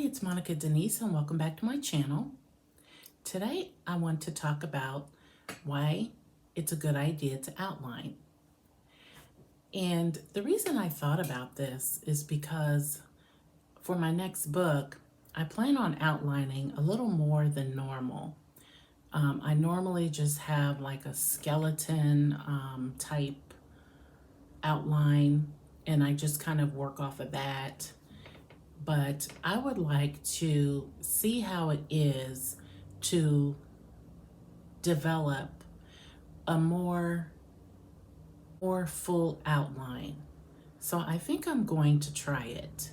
it's Monica Denise and welcome back to my channel. Today I want to talk about why it's a good idea to outline. And the reason I thought about this is because for my next book, I plan on outlining a little more than normal. I normally just have like a skeleton type outline and I just kind of work off of that. But I would like to see how it is to develop a more full outline. So I think I'm going to try it.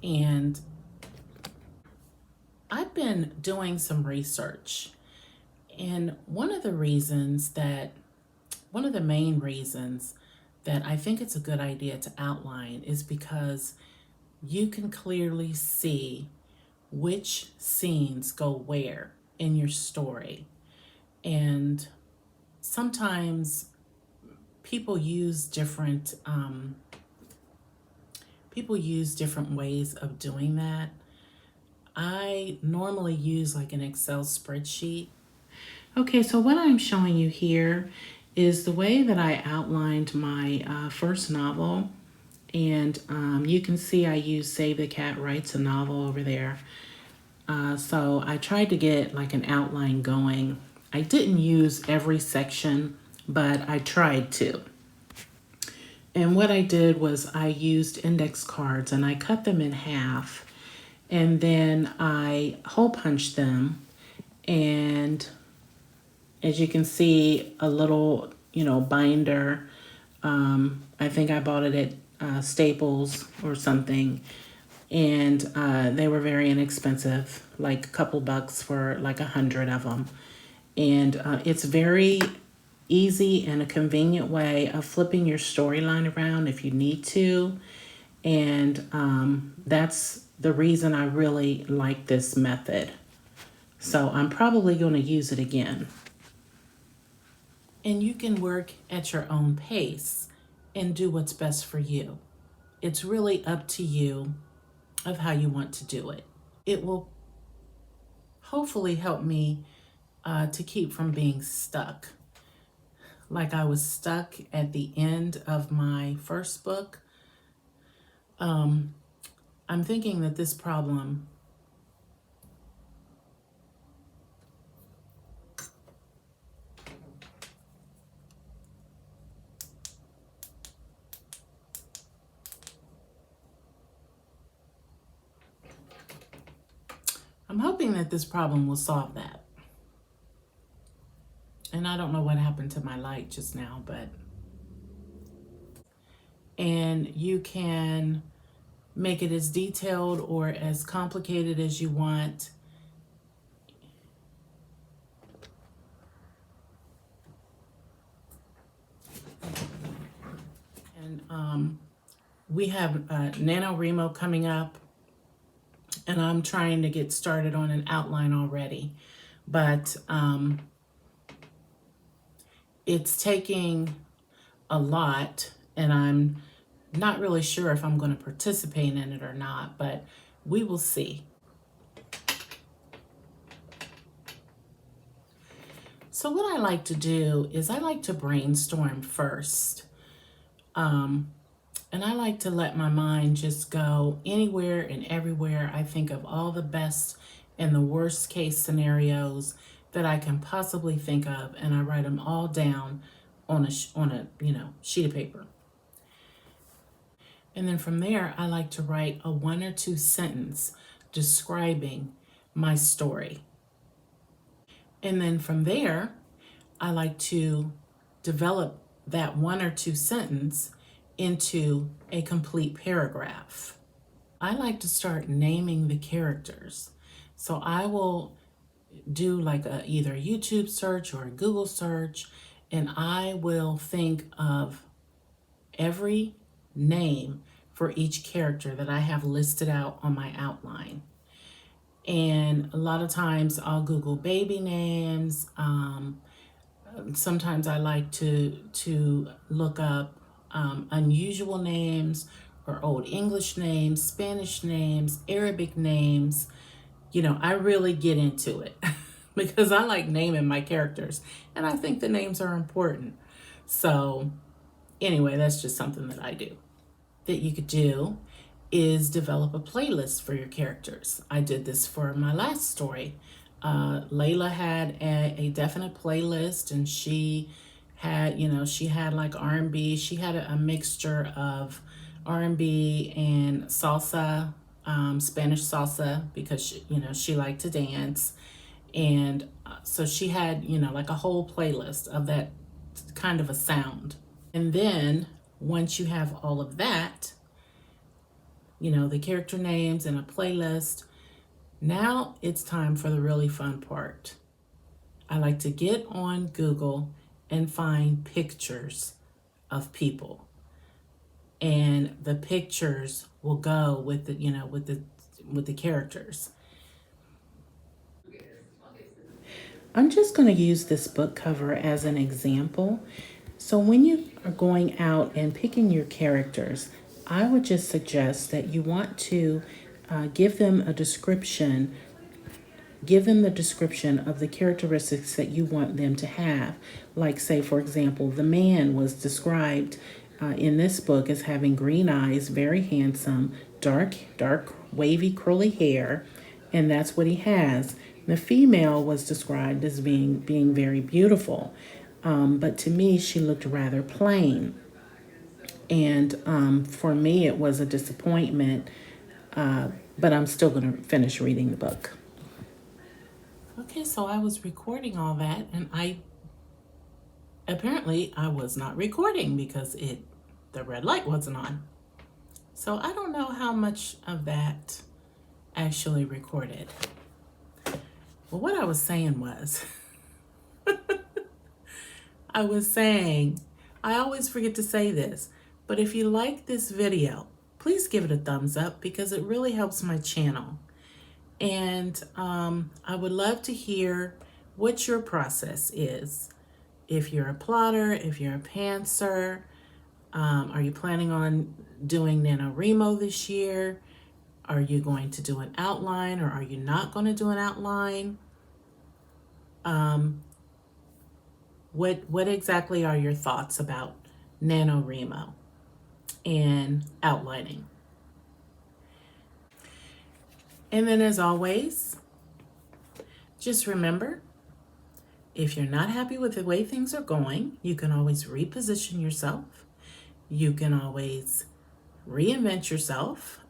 And I've been doing some research. And one of the main reasons that I think it's a good idea to outline is because you can clearly see which scenes go where in your story. And sometimes people use different ways of doing that. I normally use like an Excel spreadsheet. Okay, so what I'm showing you here is the way that I outlined my first novel. And you can see I use Save the Cat Writes a Novel over there. So I tried to get like an outline going. I didn't use every section, but I tried to. And what I did was I used index cards and I cut them in half. And then I hole punched them. And as you can see, a little, binder. I think I bought it at Staples or something, and they were very inexpensive, like a couple bucks for like 100 of them. And it's very easy and a convenient way of flipping your storyline around if you need to. And that's the reason I really like this method. So I'm probably going to use it again. And you can work at your own pace and do what's best for you. It's really up to you of how you want to do it. It will hopefully help me to keep from being stuck. Like I was stuck at the end of my first book. I'm thinking that this problem will solve that. And I don't know what happened to my light just now, and you can make it as detailed or as complicated as you want. And we have Nanowrimo coming up, and I'm trying to get started on an outline already, but it's taking a lot, and I'm not really sure if I'm going to participate in it or not, but we will see. So what I like to do is I like to brainstorm first. And I like to let my mind just go anywhere and everywhere. I think of all the best and the worst case scenarios that I can possibly think of, and I write them all down on a sheet of paper. And then from there, I like to write a 1 or 2 sentence describing my story. And then from there, I like to develop that 1 or 2 sentence into a complete paragraph. I like to start naming the characters. So I will do like either a YouTube search or a Google search, and I will think of every name for each character that I have listed out on my outline. And a lot of times I'll Google baby names. Sometimes I like to look up unusual names or Old English names, Spanish names, Arabic names. You know, I really get into it because I like naming my characters and I think the names are important. So anyway, that's just something that I do. That you could do is develop a playlist for your characters. I did this for my last story. Layla had a definite playlist, and she had, you know, she had like R&B. She had a mixture of R&B and salsa, Spanish salsa, because she, you know, she liked to dance. And so she had, you know, like a whole playlist of that kind of a sound. And then once you have all of that, you know, the character names and a playlist, now it's time for the really fun part. I like to get on Google and find pictures of people. And the pictures will go with the, you know, with the characters. I'm just going to use this book cover as an example. So when you are going out and picking your characters, I would just suggest that you want to give them a description. Give them the description of the characteristics that you want them to have. Like, say, for example, the man was described in this book as having green eyes, very handsome, dark, wavy, curly hair, and that's what he has. The female was described as being very beautiful, but to me, she looked rather plain. And for me, it was a disappointment, but I'm still going to finish reading the book. Okay, so I was recording all that, and apparently I was not recording because the red light wasn't on. So I don't know how much of that actually recorded. Well, what I was saying was, I always forget to say this, but if you like this video, please give it a thumbs up because it really helps my channel. And I would love to hear what your process is. If you're a plotter, if you're a pantser, are you planning on doing Nanowrimo this year? Are you going to do an outline, or are you not going to do an outline? What exactly are your thoughts about Nanowrimo and outlining? And then, as always, just remember, if you're not happy with the way things are going, you can always reposition yourself. You can always reinvent yourself.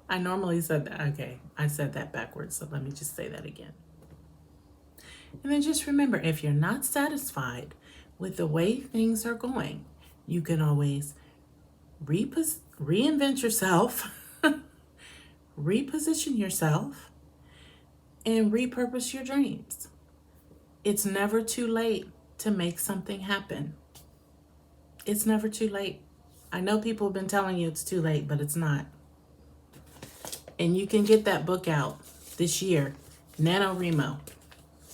I normally said that. Okay, I said that backwards, so let me just say that again. And then just remember, if you're not satisfied with the way things are going, you can always reinvent yourself, reposition yourself, and repurpose your dreams. It's never too late to make something happen. It's never too late. I know people have been telling you it's too late, but it's not. And you can get that book out this year, Nanowrimo.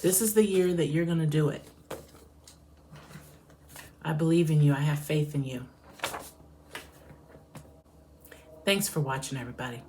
This is the year that you're going to do it. I believe in you. I have faith in you. Thanks for watching, everybody.